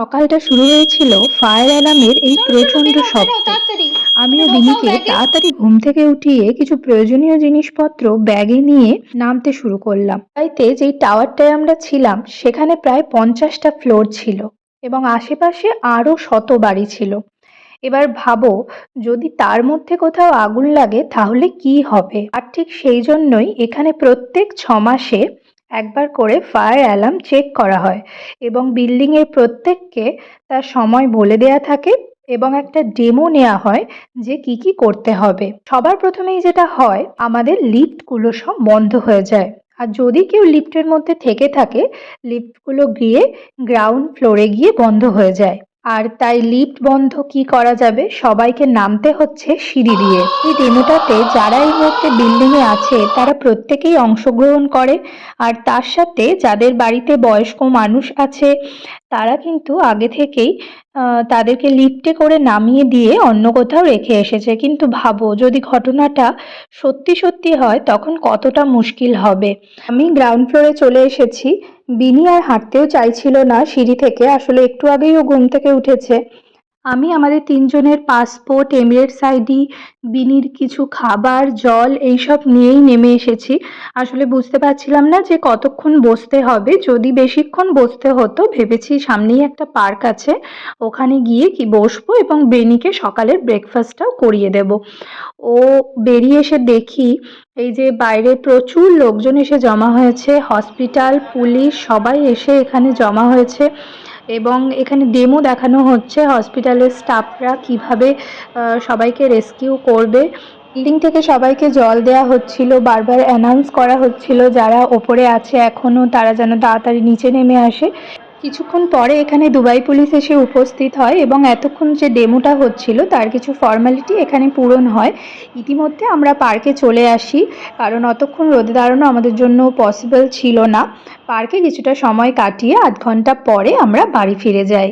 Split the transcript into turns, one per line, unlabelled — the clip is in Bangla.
সকালটা শুরু হয়েছিল ফায়ার অ্যালার্মের এই
চলো চলো
প্রচণ্ড
বেরো বেরো
শব্দে।
তাড়াতাড়ি।
আমিও
এটা ঢোকাও
বিনিকে
ব্যাগে।
তাড়াতাড়ি ঘুম থেকে উঠিয়ে কিছু প্রয়োজনীয় জিনিসপত্র ব্যাগে নিয়ে নামতে শুরু করলাম। তাইতে যেই টাওয়ারটায় আমরা ছিলাম সেখানে প্রায় 50টা ফ্লোর ছিল এবং আশেপাশে আরো শত বাড়ি ছিল। এবার ভাবো, যদি তার মধ্যে কোথাও আগুন লাগে তাহলে কি হবে। আর ঠিক সেই জন্যই এখানে প্রত্যেক 6 মাসে একবার করে ফায়ার অ্যালার্ম চেক করা হয় এবং বিল্ডিং এর প্রত্যেককে তার সময় বলে দেয়া থাকে এবং একটা ডেমো নেওয়া হয় যে কি কি করতে হবে। সবার প্রথমেই যেটা হয়, আমাদের লিফটগুলো সব বন্ধ হয়ে যায়। আর যদি কেউ লিফটের মধ্যে থেকে থাকে, লিফটগুলো গিয়ে গ্রাউন্ড ফ্লোরে গিয়ে বন্ধ হয়ে যায়। আর তাই লিফট বন্ধ কি করা যাবে, সবাইকে নামতে হচ্ছে সিঁড়ি দিয়ে। এই ডেমোটাতে যারা এই মুহূর্তে বিল্ডিং এ আছে তারা প্রত্যেকেই অংশগ্রহণ করে। আর তার সাথে যাদের বাড়িতে বয়স্ক মানুষ আছে তারা কিন্তু আগে থেকেই তাদেরকে লিফটে করে নামিয়ে দিয়ে অন্য কোথাও রেখে এসেছে। কিন্তু ভাবো, যদি ঘটনাটা সত্যি সত্যি হয় তখন কতটা মুশকিল হবে। আমি গ্রাউন্ড ফ্লোরে চলে এসেছি। বিনি আর হাঁটতেও চাইছিল না সিঁড়ি থেকে, আসলে একটু আগেই ও ঘুম থেকে উঠেছে। আমি আমাদের তিনজনের পাসপোর্ট, এমিরেটস আইডি, বিনির কিছু খাবার, জল এইসব নিয়েই নেমে এসেছি। আসলে বুঝতে পারছিলাম না যে কতক্ষণ বসতে হবে। যদি বেশিক্ষণ বসতে হতো ভেবেছি সামনেই একটা পার্ক আছে, ওখানে গিয়ে কি বসবো এবং বেনিকে সকালের ব্রেকফাস্টটাও করিয়ে দেব। ও বেরিয়ে এসে দেখি এই যে বাইরে প্রচুর লোকজন এসে জমা হয়েছে, হসপিটাল, পুলিশ সবাই এসে এখানে জমা হয়েছে এবং এখানে ডেমো দেখানো হচ্ছে হসপিটালের স্টাফরা কিভাবে সবাইকে রেস্কিউ করবে। বিল্ডিং থেকে সবাইকে জল দেয়া হচ্ছিল, বারবার অ্যানাউন্স করা হচ্ছিল যারা ওপরে আছে এখনো তারা যেন তাড়াতাড়ি নিচে নেমে আসে। কিছুক্ষণ পরে এখানে দুবাই পুলিশ এসে উপস্থিত হয় এবং এতক্ষণ যে ডেমোটা হচ্ছিল তার কিছু ফর্মালিটি এখানে পূরণ হয়। ইতিমধ্যে আমরা পার্কে চলে আসি, কারণ অতক্ষণ রোদে দাঁড়ানো আমাদের জন্য পসিবল ছিল না। পার্কে কিছুটা সময় কাটিয়ে আধ ঘন্টা পরে আমরা বাড়ি ফিরে যাই।